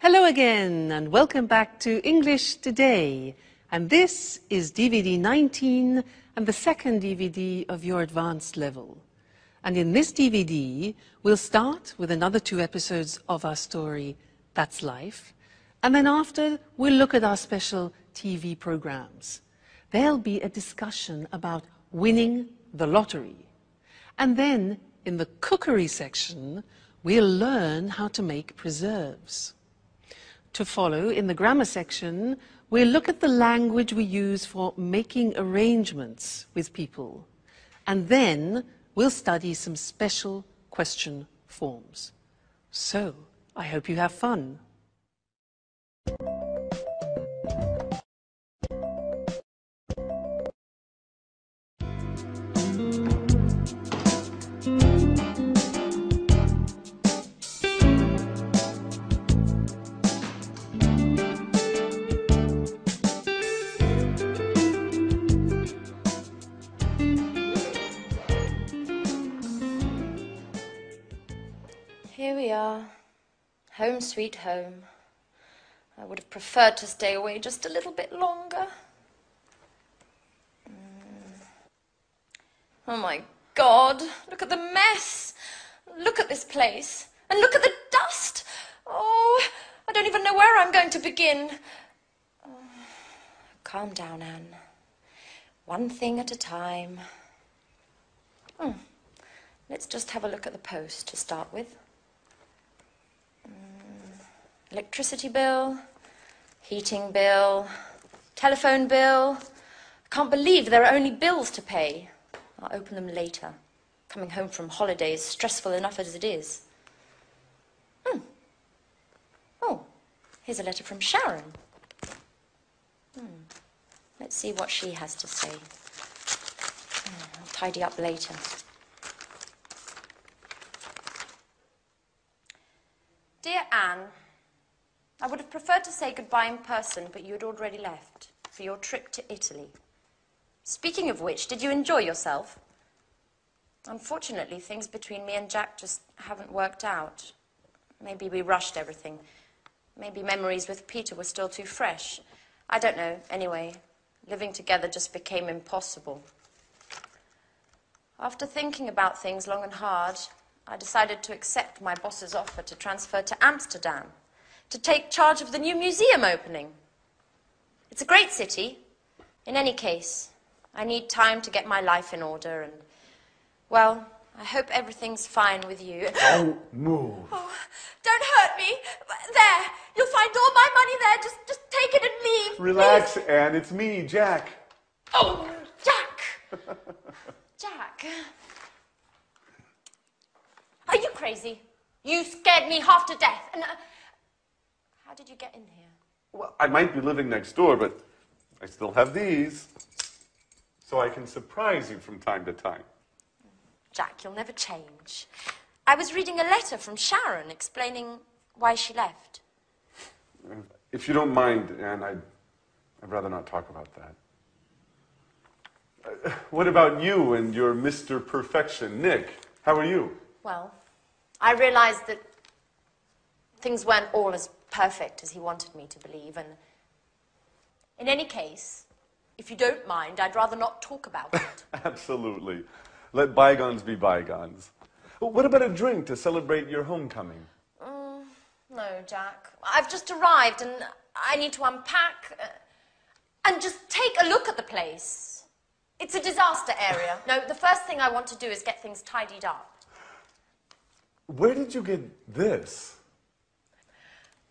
Hello again and welcome back to English Today. And this is DVD 19 and the second DVD of your advanced level. And in this DVD, we'll start with another 2 episodes of our story, That's Life. And then after, we'll look at our special TV programs. There'll be a discussion about winning the lottery. And then, in the cookery section, we'll learn how to make preserves. To follow, in the grammar section, we'll look at the language we use for making arrangements with people. And then we'll study some special question forms. So, I hope you have fun. Here we are, home sweet home. I would have preferred to stay away just a little bit longer. Oh my God, look at the mess. Look at this place. And look at the dust. Oh, I don't even know where I'm going to begin. Oh, calm down, Anne. One thing at a time. Let's just have a look at the post to start with. Electricity bill, heating bill, telephone bill. I can't believe there are only bills to pay. I'll open them later. Coming home from holiday is stressful enough as it is. Oh, here's a letter from Sharon. Let's see what she has to say. I'll tidy up later. Dear Anne, I would have preferred to say goodbye in person, but you had already left for your trip to Italy. Speaking of which, did you enjoy yourself? Unfortunately, things between me and Jack just haven't worked out. Maybe we rushed everything. Maybe memories with Peter were still too fresh. I don't know. Anyway, living together just became impossible. After thinking about things long and hard, I decided to accept my boss's offer to transfer to Amsterdam, to take charge of the new museum opening. It's a great city. In any case, I need time to get my life in order and, well, I hope everything's fine with you. Don't move. Oh, don't hurt me. There, you'll find all my money there. Just take it and leave. Relax, please. Anne. It's me, Jack. Oh, Jack. Jack. Are you crazy? You scared me half to death. And how did you get in here? Well, I might be living next door, but I still have these. So I can surprise you from time to time. Jack, you'll never change. I was reading a letter from Sharon explaining why she left. If you don't mind, Anne, I'd rather not talk about that. What about you and your Mr. Perfection, Nick? How are you? Well, I realized that things weren't all as perfect as he wanted me to believe, and in any case, if you don't mind, I'd rather not talk about it. Absolutely. Let bygones be bygones. What about a drink to celebrate your homecoming? No, Jack. I've just arrived and I need to unpack and just take a look at the place. It's a disaster area. No, the first thing I want to do is get things tidied up. Where did you get this?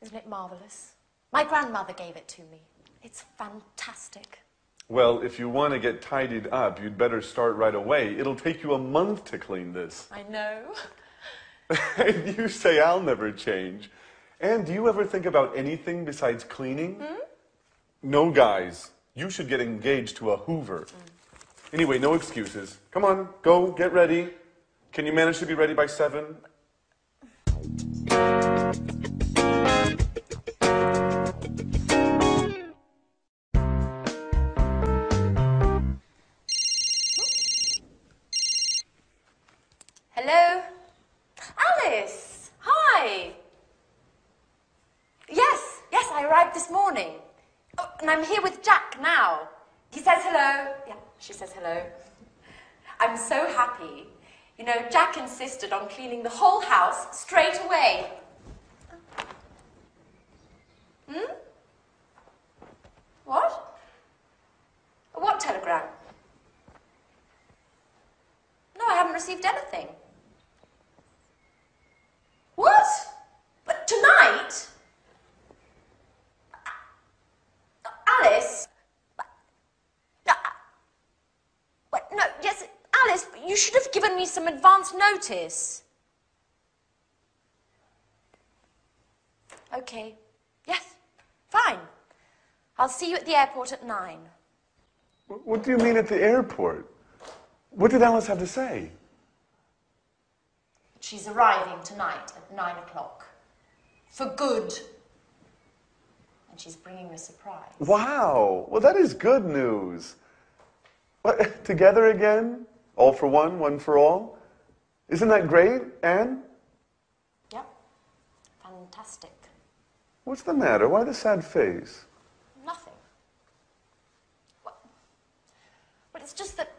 Isn't it marvelous? My grandmother gave it to me. It's fantastic. Well, if you want to get tidied up, you'd better start right away. It'll take you a month to clean this. I know. And you say I'll never change. And do you ever think about anything besides cleaning? No, guys. You should get engaged to a Hoover. Anyway, no excuses. Come on, go, get ready. Can you manage to be ready by 7? Hello? Alice! Hi! Yes, this morning. Oh, and I'm here with Jack now. He says hello. Yeah, she says hello. I'm so happy. You know, Jack insisted on cleaning the whole house straight away. Hmm? What? What telegram? No, I haven't received anything. What? But tonight? Alice? No, yes, Alice, but you should have given me some advance notice. Okay. Yes, fine. I'll see you at the airport at 9. What do you mean at the airport? What did Alice have to say? She's arriving tonight at 9 o'clock. For good. And she's bringing a surprise. Wow. Well, that is good news. What, together again? All for one, one for all? Isn't that great, Anne? Yep. Fantastic. What's the matter? Why the sad face? Nothing. Well, it's just that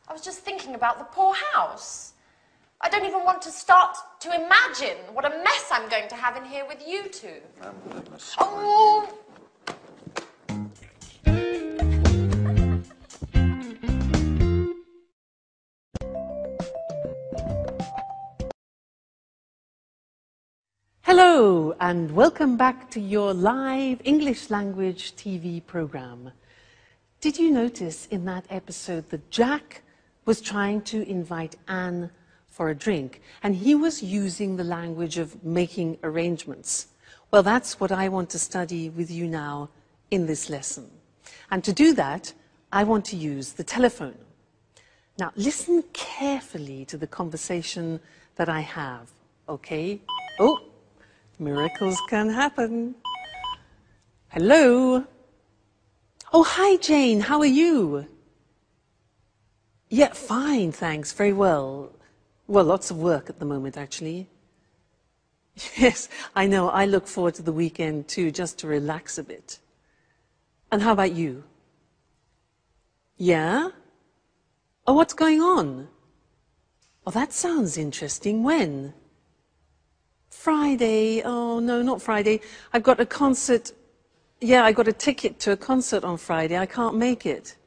I was just thinking about the poor house. I don't even want to start to imagine what a mess I'm going to have in here with you two. Oh! Hello, and welcome back to your live English language TV program. Did you notice in that episode that Jack was trying to invite Anne for a drink, and he was using the language of making arrangements? Well, that's what I want to study with you now in this lesson. And to do that, I want to use the telephone. Now, listen carefully to the conversation that I have, okay? Oh, miracles can happen. Hello? Oh, hi, Jane. How are you? Yeah, fine, thanks. Very well. Well, lots of work at the moment, actually. Yes, I know. I look forward to the weekend, too, just to relax a bit. And how about you? Yeah? Oh, what's going on? Oh, that sounds interesting. When? Friday. Oh, no, not Friday. I've got a concert. Yeah, I got a ticket to a concert on Friday. I can't make it.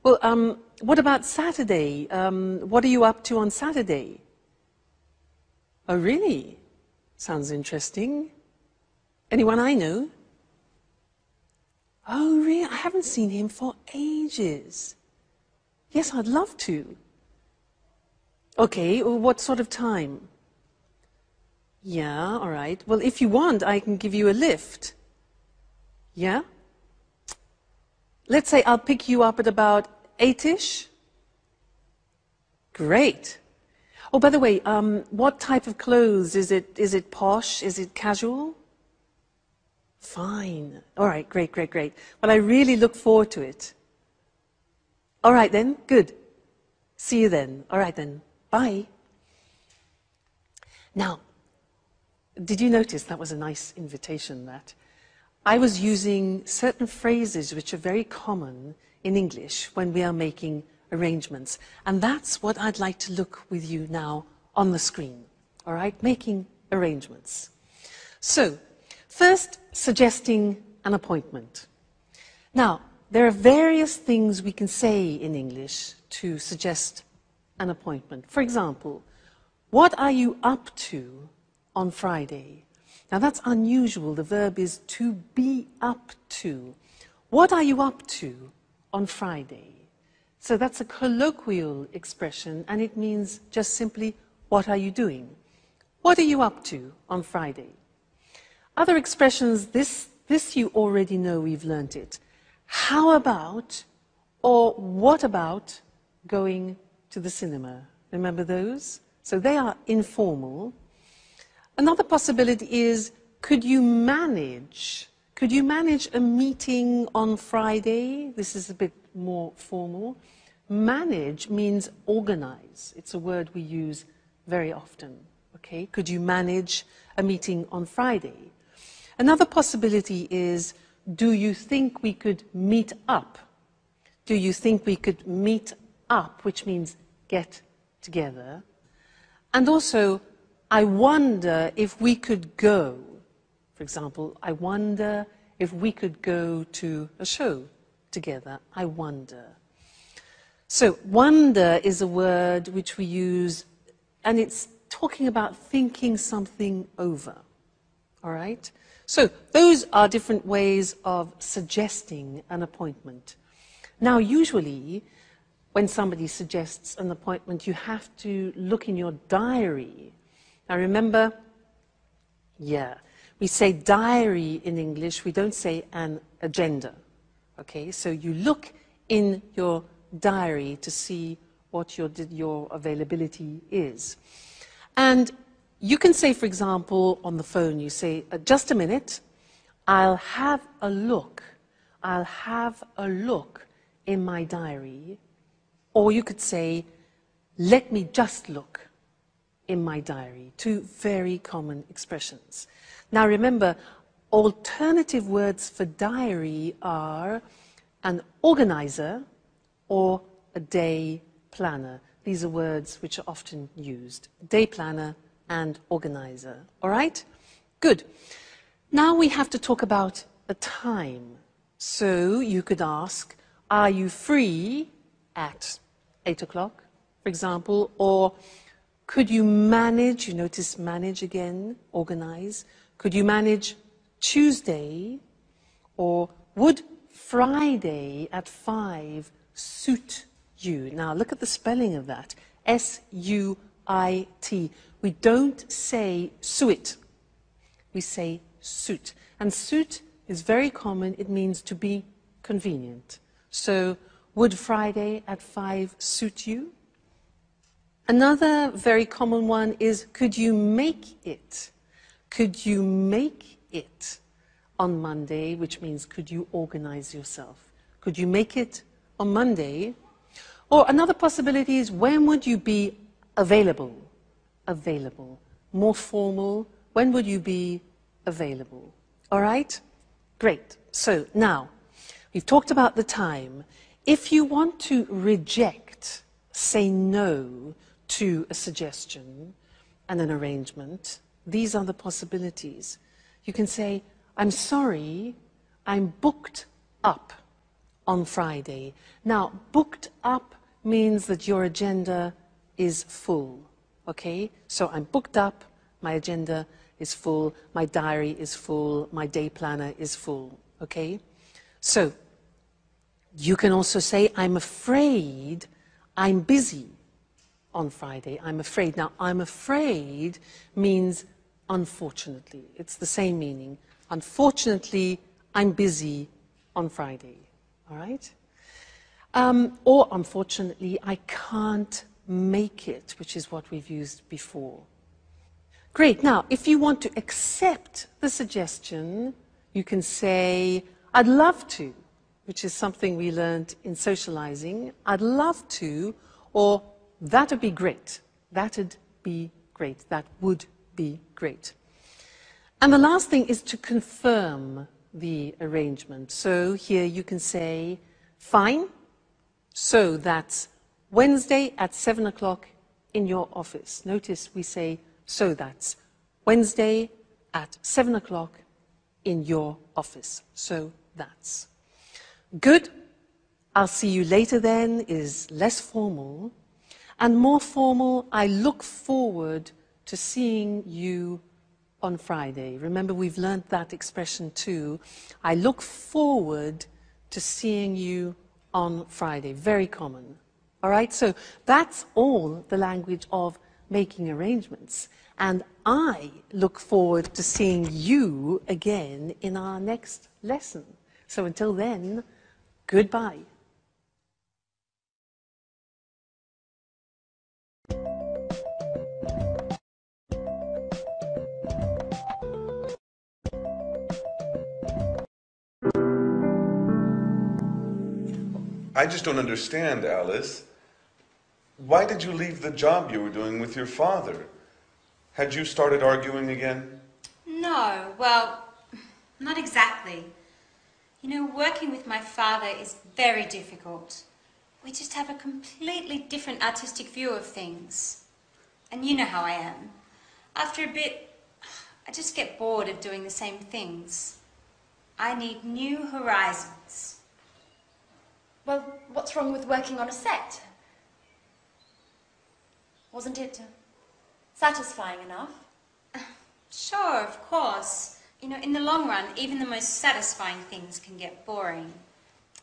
Well, what about Saturday? What are you up to on Saturday? Oh, really? Sounds interesting. Anyone I know? Oh, really? I haven't seen him for ages. Yes, I'd love to. Okay, well, what sort of time? Yeah, all right. Well, if you want, I can give you a lift. Yeah? Let's say I'll pick you up at about 8-ish. Great. Oh, by the way, what type of clothes? Is it posh? Is it casual? Fine. All right, great, great, great. Well, I really look forward to it. All right then, good. See you then. All right then, bye. Now, did you notice that was a nice invitation, that? I was using certain phrases which are very common in English when we are making arrangements. And that's what I'd like to look with you now on the screen. All right, making arrangements. So, first, suggesting an appointment. Now, there are various things we can say in English to suggest an appointment. For example, what are you up to on Friday? Now that's unusual. The verb is to be up to. What are you up to on Friday? So that's a colloquial expression, and it means just simply, what are you doing? What are you up to on Friday? Other expressions, this you already know, we've learnt it. How about, or what about going to the cinema? Remember those? So they are informal. Another possibility is, could you manage a meeting on Friday? This is a bit more formal. Manage means organize. It's a word we use very often. Okay? Could you manage a meeting on Friday? Another possibility is, do you think we could meet up? Do you think we could meet up, which means get together? And also, I wonder if we could go. For example, I wonder if we could go to a show together. I wonder. So, wonder is a word which we use, and it's talking about thinking something over. All right? So, those are different ways of suggesting an appointment. Now, usually, when somebody suggests an appointment, you have to look in your diary. Now, remember, we say diary in English, we don't say an agenda. Okay, so you look in your diary to see what your availability is. And you can say, for example, on the phone, you say, just a minute, I'll have a look. I'll have a look in my diary. Or you could say, let me just look in my diary. Two very common expressions. Now remember, alternative words for diary are an organizer or a day planner. These are words which are often used. Day planner and organizer. All right? Good. Now we have to talk about a time. So you could ask, are you free at 8 o'clock, for example? Or could you manage, you notice manage again, organize. Could you manage Tuesday? Or would Friday at 5 suit you? Now look at the spelling of that. S-U-I-T. We don't say suit. We say suit. And suit is very common. It means to be convenient. So, would Friday at 5 suit you? Another very common one is, could you make it? Could you make it on Monday, which means could you organize yourself? Could you make it on Monday? Or another possibility is, when would you be available? Available. More formal, when would you be available? All right? Great. So now, we've talked about the time. If you want to reject, say no to a suggestion and an arrangement, these are the possibilities. You can say, I'm sorry, I'm booked up on Friday. Now, booked up means that your agenda is full, okay? So I'm booked up, my agenda is full, my diary is full, my day planner is full, okay? So, you can also say, I'm afraid I'm busy on Friday. I'm afraid. Now, I'm afraid means unfortunately. It's the same meaning. Unfortunately, I'm busy on Friday. All right? Or unfortunately, I can't make it, which is what we've used before. Great. Now, if you want to accept the suggestion, you can say, I'd love to, which is something we learned in socializing. I'd love to, or that would be great. That'd be great. That would be great. And the last thing is to confirm the arrangement. So here you can say, fine, so that's Wednesday at 7 o'clock in your office. Notice we say, so that's Wednesday at 7 o'clock in your office. So that's. Good. I'll see you later then is less formal. And more formal, I look forward to seeing you on Friday. Remember, we've learned that expression too. I look forward to seeing you on Friday. Very common. All right, so that's all the language of making arrangements. And I look forward to seeing you again in our next lesson. So until then, goodbye. I just don't understand, Alice. Why did you leave the job you were doing with your father? Had you started arguing again? No, well, not exactly. You know, working with my father is very difficult. We just have a completely different artistic view of things. And you know how I am. After a bit, I just get bored of doing the same things. I need new horizons. Well, what's wrong with working on a set? Wasn't it satisfying enough? Sure, of course. You know, in the long run, even the most satisfying things can get boring.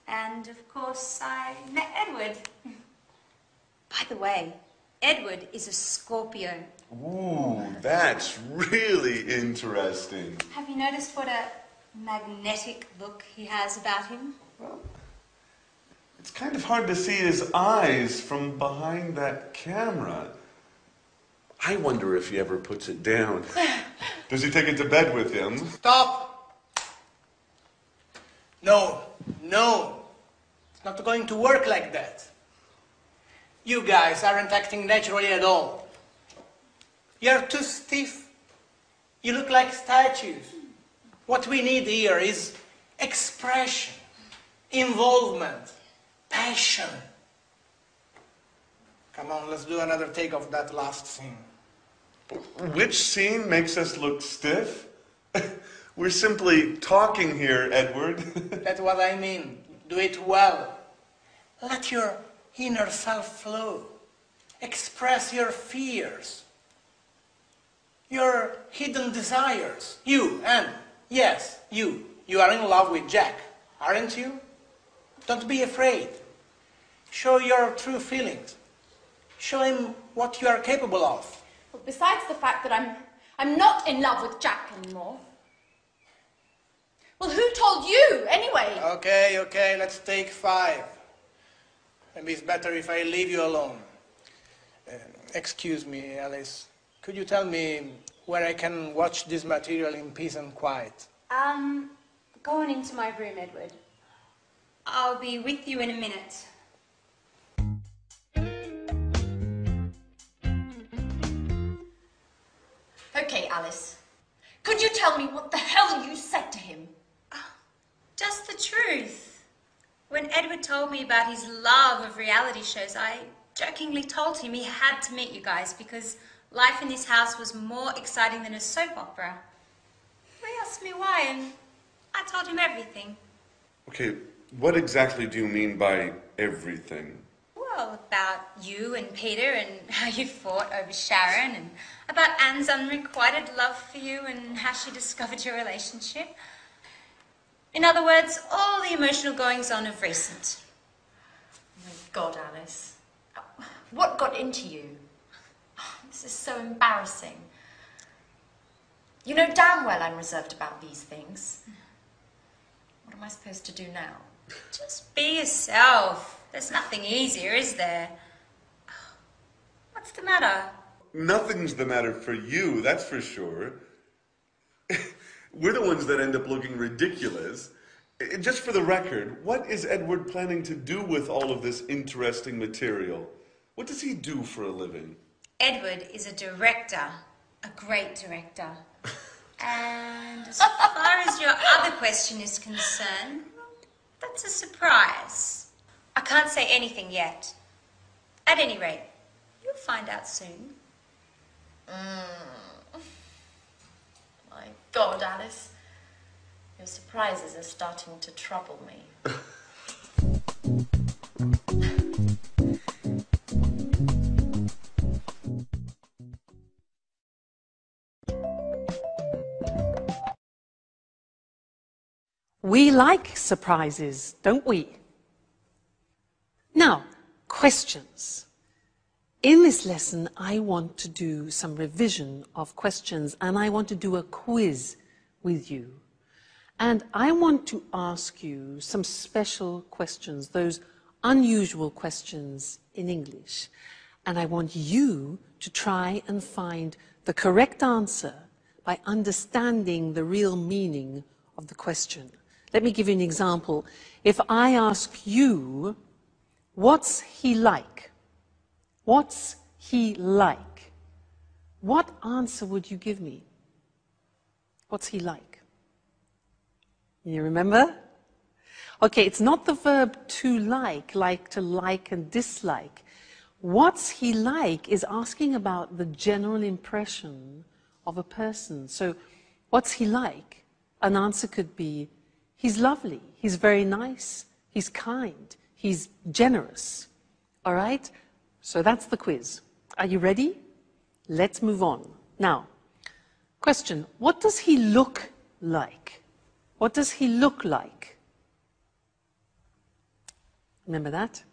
And, of course, I met Edward. By the way, Edward is a Scorpio. Ooh, that's really interesting. Have you noticed what a magnetic look he has about him? Well, it's kind of hard to see his eyes from behind that camera. I wonder if he ever puts it down. Does he take it to bed with him? Stop! No, no. It's not going to work like that. You guys aren't acting naturally at all. You're too stiff. You look like statues. What we need here is expression, involvement, passion. Come on, let's do another take of that last scene. Which scene makes us look stiff? We're simply talking here, Edward. That's what I mean. Do it well. Let your inner self flow. Express your fears, your hidden desires. You, and yes, you are in love with Jack, aren't you? Don't be afraid. Show your true feelings. Show him what you are capable of. Well, besides the fact that I'm not in love with Jack anymore. Well, who told you, anyway? Okay, let's take 5. Maybe it's better if I leave you alone. Excuse me, Alice. Could you tell me where I can watch this material in peace and quiet? Go on into my room, Edward. I'll be with you in a minute. Okay, Alice. Could you tell me what the hell you said to him? Just the truth. When Edward told me about his love of reality shows, I jokingly told him he had to meet you guys because life in this house was more exciting than a soap opera. He asked me why, and I told him everything. Okay, what exactly do you mean by everything? Well, about you and Peter and how you fought over Sharon, and about Anne's unrequited love for you and how she discovered your relationship. In other words, all the emotional goings-on of recent. Oh my God, Alice. What got into you? This is so embarrassing. You know damn well I'm reserved about these things. What am I supposed to do now? Just be yourself. There's nothing easier, is there? What's the matter? Nothing's the matter for you, that's for sure. We're the ones that end up looking ridiculous. Just for the record, what is Edward planning to do with all of this interesting material? What does he do for a living? Edward is a director, a great director. And as far as your other question is concerned, that's a surprise. I can't say anything yet. At any rate, you'll find out soon. My God, Alice. Your surprises are starting to trouble me. We like surprises, don't we? Now, questions. In this lesson, I want to do some revision of questions, and I want to do a quiz with you. And I want to ask you some special questions, those unusual questions in English. And I want you to try and find the correct answer by understanding the real meaning of the question. Let me give you an example. If I ask you, what's he like? What's he like? What answer would you give me? What's he like? You remember? Okay, it's not the verb to like and dislike. What's he like is asking about the general impression of a person. So, what's he like? An answer could be, he's lovely, he's very nice, he's kind, he's generous. All right? So that's the quiz. Are you ready? Let's move on. Now, question, what does he look like? What does he look like? Remember that?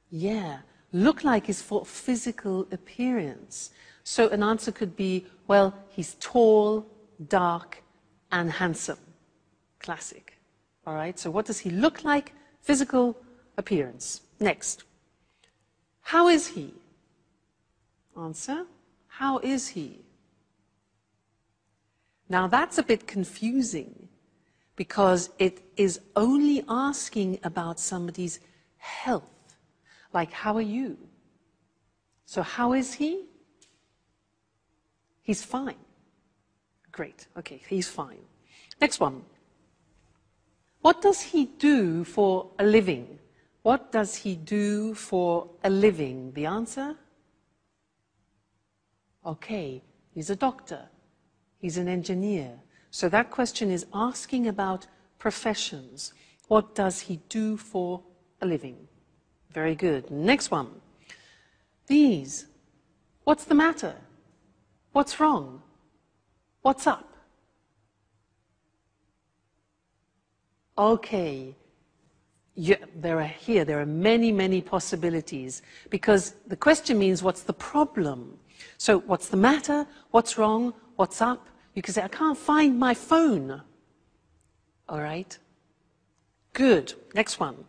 Yeah, look like is for physical appearance. So an answer could be, well, he's tall, dark, and handsome. Classic. All right, so what does he look like? Physical appearance. Next. How is he? Answer, how is he? Now that's a bit confusing because it is only asking about somebody's health. Like, how are you? So how is he? He's fine. Great, okay, he's fine. Next one. What does he do for a living? What does he do for a living? The answer? Okay, he's a doctor. He's an engineer. So that question is asking about professions. What does he do for a living? Very good. Next one. These. What's the matter? What's wrong? What's up? Okay. Yeah, there are many, many possibilities because the question means what's the problem? So what's the matter? What's wrong? What's up? You can say, I can't find my phone. All right? Good. Next one.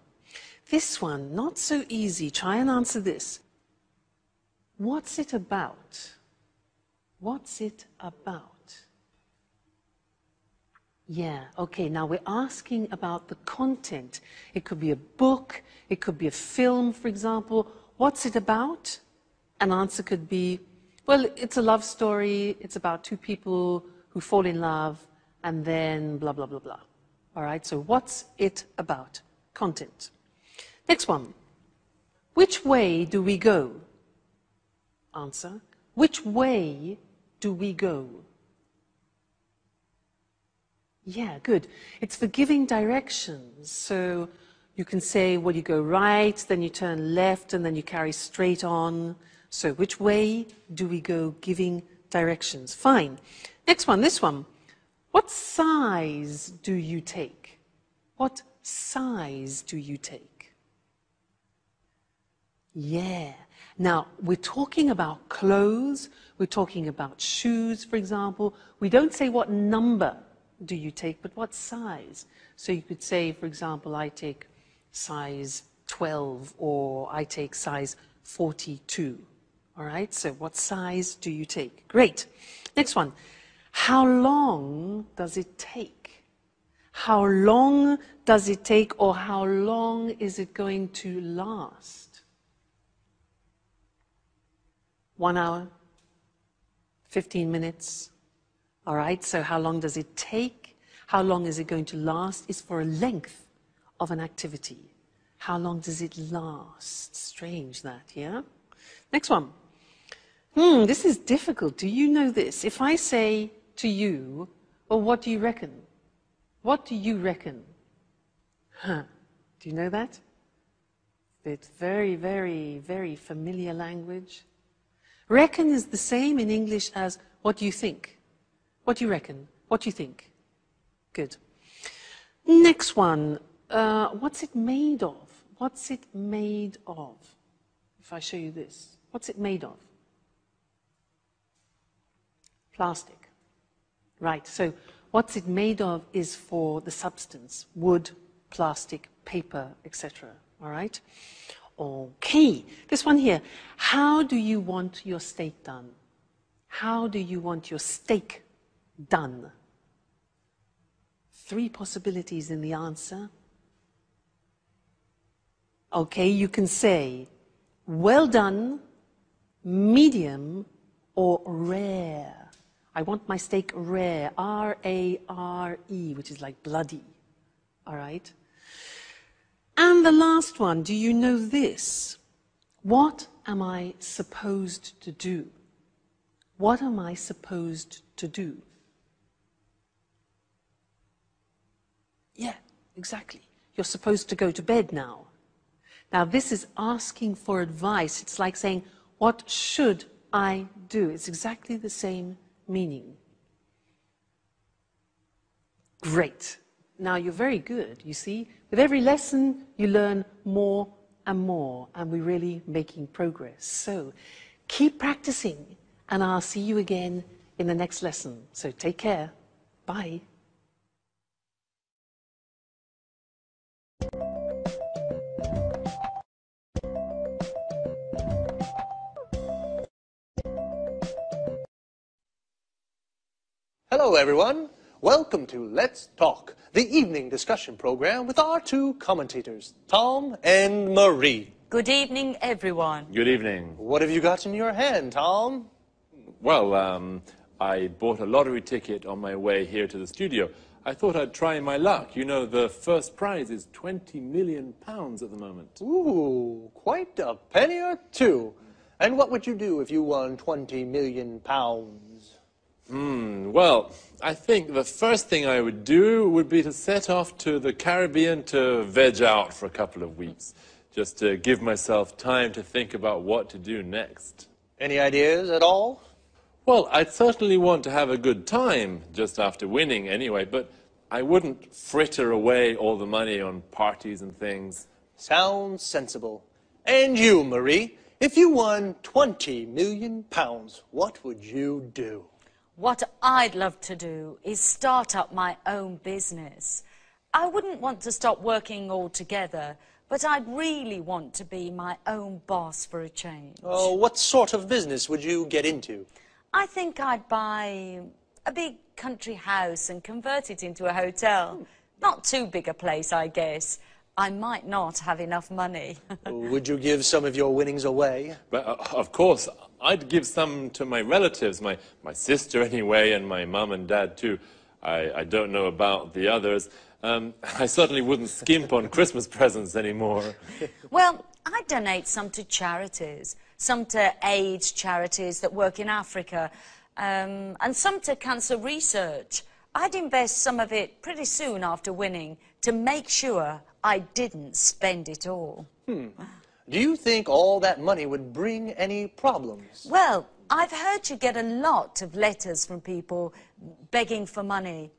This one, not so easy. Try and answer this. What's it about? What's it about? Yeah, okay, now we're asking about the content. It could be a book, it could be a film, for example. What's it about? An answer could be, well, it's a love story, it's about two people who fall in love, and then blah, blah, blah, blah. All right, so what's it about? Content. Next one. Which way do we go? Answer. Which way do we go? Yeah, good. It's for giving directions. So you can say, well, you go right, then you turn left, and then you carry straight on. So which way do we go? Giving directions. Fine. Next one, this one. What size do you take? What size do you take? Yeah. Now, we're talking about clothes. We're talking about shoes, for example. We don't say what number do you take, but what size? So you could say, for example, I take size 12 or I take size 42. All right, so what size do you take? Great. Next one. How long does it take? How long does it take, or how long is it going to last? 1 hour? 15 minutes? All right, so how long does it take? How long is it going to last? Is for a length of an activity. How long does it last? Strange that, yeah? Next one. This is difficult. Do you know this? If I say to you, well, what do you reckon? What do you reckon? Huh. Do you know that? It's very, very, very familiar language. Reckon is the same in English as what do you think? What do you reckon? What do you think? Good. Next one. What's it made of? What's it made of? If I show you this. What's it made of? Plastic. Right. So what's it made of is for the substance. Wood, plastic, paper, etc. All right? Okay. This one here. How do you want your steak done? How do you want your steak done? 3 possibilities in the answer. Okay, you can say well done, medium, or rare. I want my steak rare, R-A-R-E, which is like bloody. All right? And the last one, do you know this? What am I supposed to do? What am I supposed to do? Yeah, exactly. You're supposed to go to bed now. Now, this is asking for advice. It's like saying, what should I do? It's exactly the same meaning. Great. Now, you're very good, you see. With every lesson, you learn more and more, and we're really making progress. So, keep practicing, and I'll see you again in the next lesson. So, take care. Bye. Hello, everyone. Welcome to Let's Talk, the evening discussion program with our two commentators, Tom and Marie. Good evening, everyone. Good evening. What have you got in your hand, Tom? Well, I bought a lottery ticket on my way here to the studio. I thought I'd try my luck. You know, the first prize is £20 million at the moment. Ooh, quite a penny or two. And what would you do if you won £20 million? Well, I think the first thing I would do would be to set off to the Caribbean to veg out for a couple of weeks, just to give myself time to think about what to do next. Any ideas at all? Well, I'd certainly want to have a good time, just after winning anyway, but I wouldn't fritter away all the money on parties and things. Sounds sensible. And you, Marie, if you won £20 million, what would you do? What I'd love to do is start up my own business. I wouldn't want to stop working altogether, but I'd really want to be my own boss for a change. Oh, what sort of business would you get into? I think I'd buy a big country house and convert it into a hotel. Not too big a place, I guess. I might not have enough money. Would you give some of your winnings away? But, of course, I'd give some to my relatives, my sister anyway, and my mum and dad too. I don't know about the others. I certainly wouldn't skimp on Christmas presents anymore. Well, I'd donate some to charities, some to AIDS charities that work in Africa, and some to cancer research. I'd invest some of it pretty soon after winning to make sure I didn't spend it all. Do you think all that money would bring any problems? Well, I've heard you get a lot of letters from people begging for money.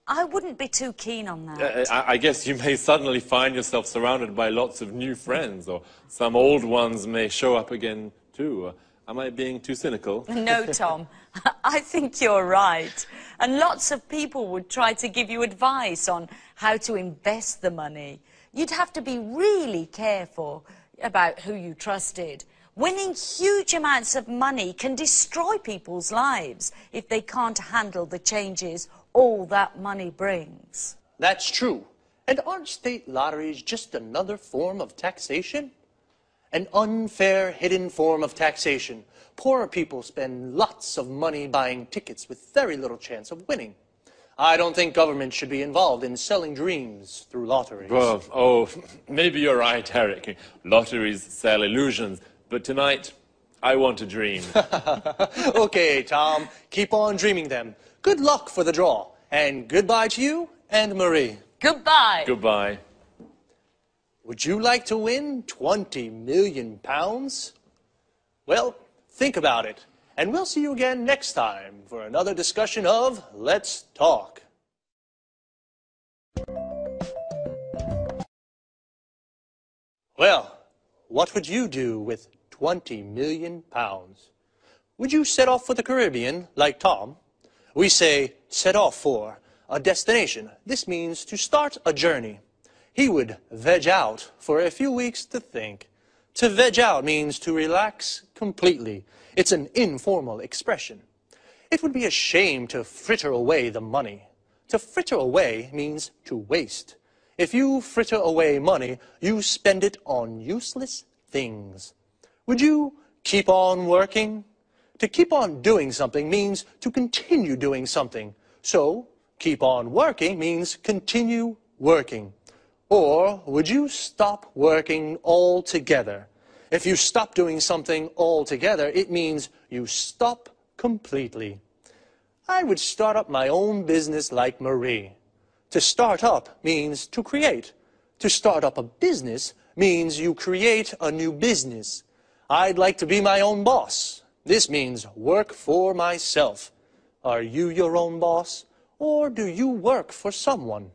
I wouldn't be too keen on that. I guess you may suddenly find yourself surrounded by lots of new friends, or some old ones may show up again too. Am I being too cynical? No, Tom. I think you're right. And lots of people would try to give you advice on how to invest the money. You'd have to be really careful about who you trusted. Winning huge amounts of money can destroy people's lives if they can't handle the changes all that money brings. That's true. And aren't state lotteries just another form of taxation? An unfair, hidden form of taxation. Poorer people spend lots of money buying tickets with very little chance of winning. I don't think government should be involved in selling dreams through lotteries. Well, maybe you're right, Eric. Lotteries sell illusions, but tonight, I want to dream. Okay, Tom, keep on dreaming them. Good luck for the draw, and goodbye to you and Marie. Goodbye. Goodbye. Would you like to win £20 million? Well, think about it, and we'll see you again next time for another discussion of Let's Talk. Well, what would you do with £20 million? Would you set off for the Caribbean like Tom? We say set off for a destination. This means to start a journey. He would veg out for a few weeks to think. To veg out means to relax completely. It's an informal expression. It would be a shame to fritter away the money. To fritter away means to waste. If you fritter away money, you spend it on useless things. Would you keep on working? To keep on doing something means to continue doing something. So, keep on working means continue working. Or, would you stop working altogether? If you stop doing something altogether, it means you stop completely. I would start up my own business like Marie. To start up means to create. To start up a business means you create a new business. I'd like to be my own boss. This means work for myself. Are you your own boss, or do you work for someone?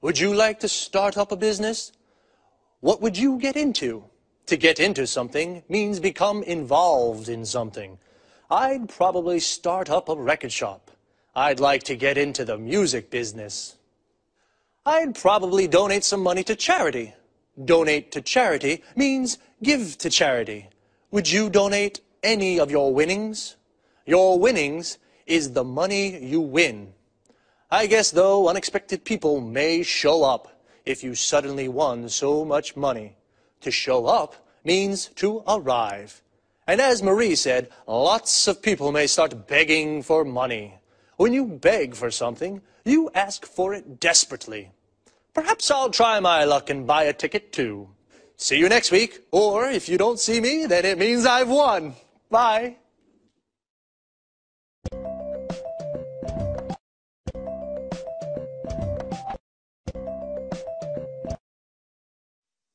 Would you like to start up a business? What would you get into? To get into something means become involved in something. I'd probably start up a record shop. I'd like to get into the music business. I'd probably donate some money to charity. Donate to charity means give to charity. Would you donate any of your winnings? Your winnings is the money you win. I guess, though, unexpected people may show up if you suddenly won so much money. To show up means to arrive. And as Marie said, lots of people may start begging for money. When you beg for something, you ask for it desperately. Perhaps I'll try my luck and buy a ticket too. See you next week, or if you don't see me, then it means I've won. Bye.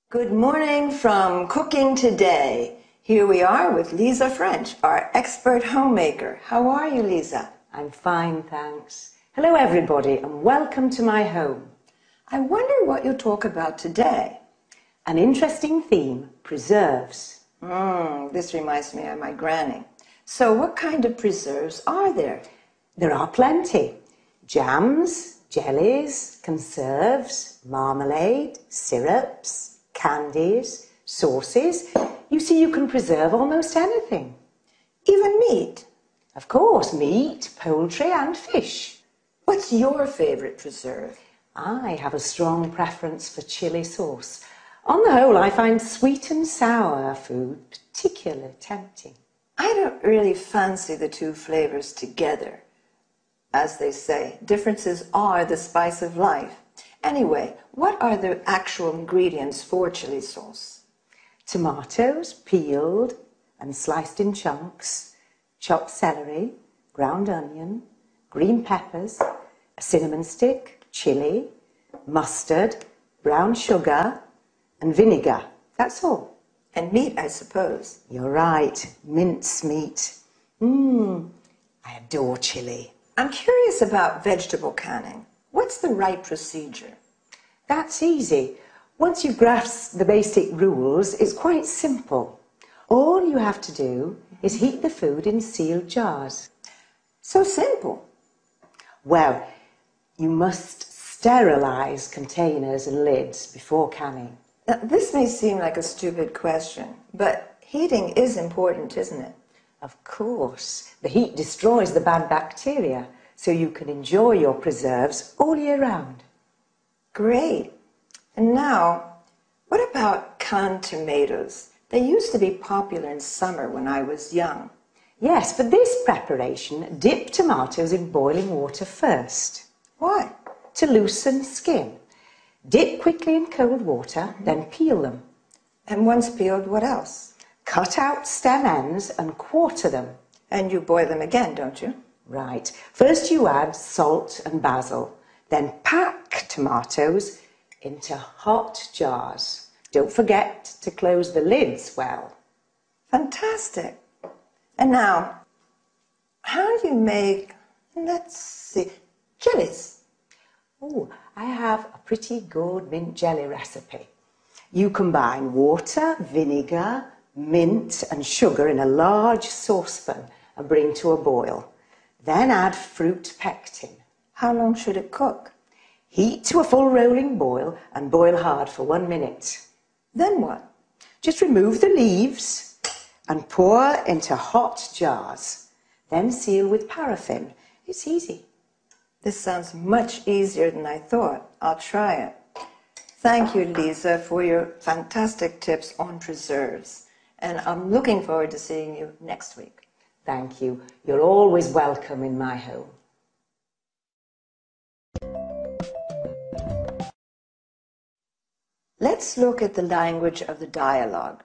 Good morning from Cooking Today. Here we are with Lisa French, our expert homemaker. How are you, Lisa? I'm fine, thanks. Hello, everybody, and welcome to my home. I wonder what you'll talk about today. An interesting theme, preserves. This reminds me of my granny. So what kind of preserves are there? There are plenty. Jams, jellies, conserves, marmalade, syrups, candies, sauces. You see, you can preserve almost anything. Even meat? Of course, meat, poultry and fish. What's your favorite preserve? I have a strong preference for chili sauce. On the whole, I find sweet and sour food particularly tempting. I don't really fancy the two flavors together. As they say, differences are the spice of life. Anyway, what are the actual ingredients for chili sauce? Tomatoes, peeled and sliced in chunks, chopped celery, ground onion, green peppers, a cinnamon stick, chili, mustard, brown sugar, and vinegar. That's all. And meat, I suppose. You're right, mince meat. I adore chili. I'm curious about vegetable canning. What's the right procedure? That's easy. Once you grasp the basic rules, it's quite simple. All you have to do is heat the food in sealed jars. So simple. Well, you must sterilize containers and lids before canning. Now, this may seem like a stupid question, but heating is important, isn't it? Of course. The heat destroys the bad bacteria, so you can enjoy your preserves all year round. Great. And now, what about canned tomatoes? They used to be popular in summer when I was young. Yes, for this preparation, dip tomatoes in boiling water first. Why? To loosen skin. Dip quickly in cold water, then peel them. And once peeled, what else? Cut out stem ends and quarter them. And you boil them again, don't you? Right. First you add salt and basil. Then pack tomatoes into hot jars. Don't forget to close the lids well. Fantastic. And now, how do you make, let's see, jellies? Oh, I have a pretty good mint jelly recipe. You combine water, vinegar, mint and sugar in a large saucepan and bring to a boil. Then add fruit pectin. How long should it cook? Heat to a full rolling boil and boil hard for 1 minute. Then what? Just remove the leaves and pour into hot jars. Then seal with paraffin. It's easy. This sounds much easier than I thought. I'll try it. Thank you, Lisa, for your fantastic tips on preserves. And I'm looking forward to seeing you next week. Thank you. You're always welcome in my home. Let's look at the language of the dialogue.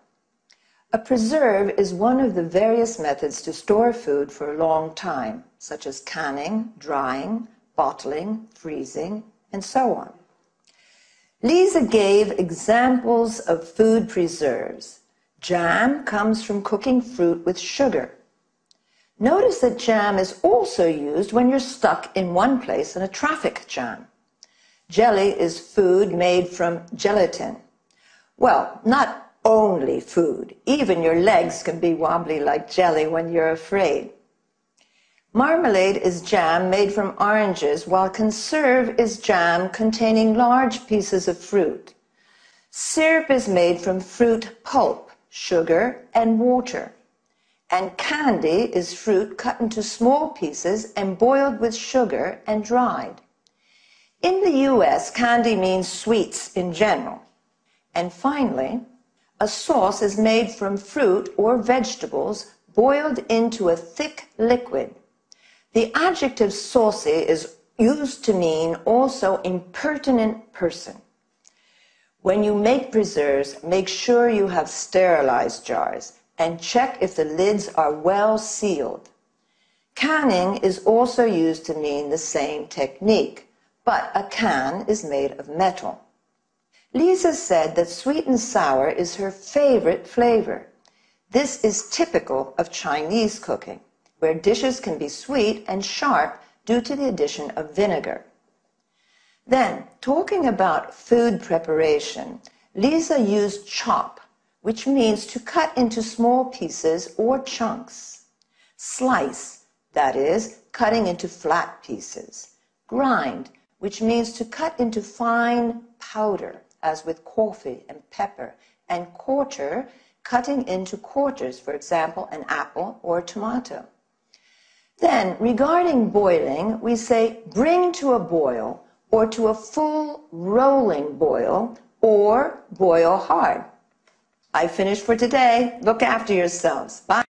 A preserve is one of the various methods to store food for a long time, such as canning, drying, bottling, freezing, and so on. Lisa gave examples of food preserves. Jam comes from cooking fruit with sugar. Notice that jam is also used when you're stuck in one place in a traffic jam. Jelly is food made from gelatin. Well, not only food. Even your legs can be wobbly like jelly when you're afraid. Marmalade is jam made from oranges, while conserve is jam containing large pieces of fruit. Syrup is made from fruit pulp, sugar, and water. And candy is fruit cut into small pieces and boiled with sugar and dried. In the US, candy means sweets in general. And finally, a sauce is made from fruit or vegetables boiled into a thick liquid. The adjective saucy is used to mean also impertinent person. When you make preserves, make sure you have sterilized jars and check if the lids are well sealed. Canning is also used to mean the same technique, but a can is made of metal. Lisa said that sweet and sour is her favorite flavor. This is typical of Chinese cooking, where dishes can be sweet and sharp due to the addition of vinegar. Then, talking about food preparation, Lisa used chop, which means to cut into small pieces or chunks. Slice, that is, cutting into flat pieces. Grind, which means to cut into fine powder, as with coffee and pepper. And quarter, cutting into quarters, for example, an apple or a tomato. Then, regarding boiling, we say bring to a boil, or to a full rolling boil, or boil hard. I finished for today. Look after yourselves. Bye.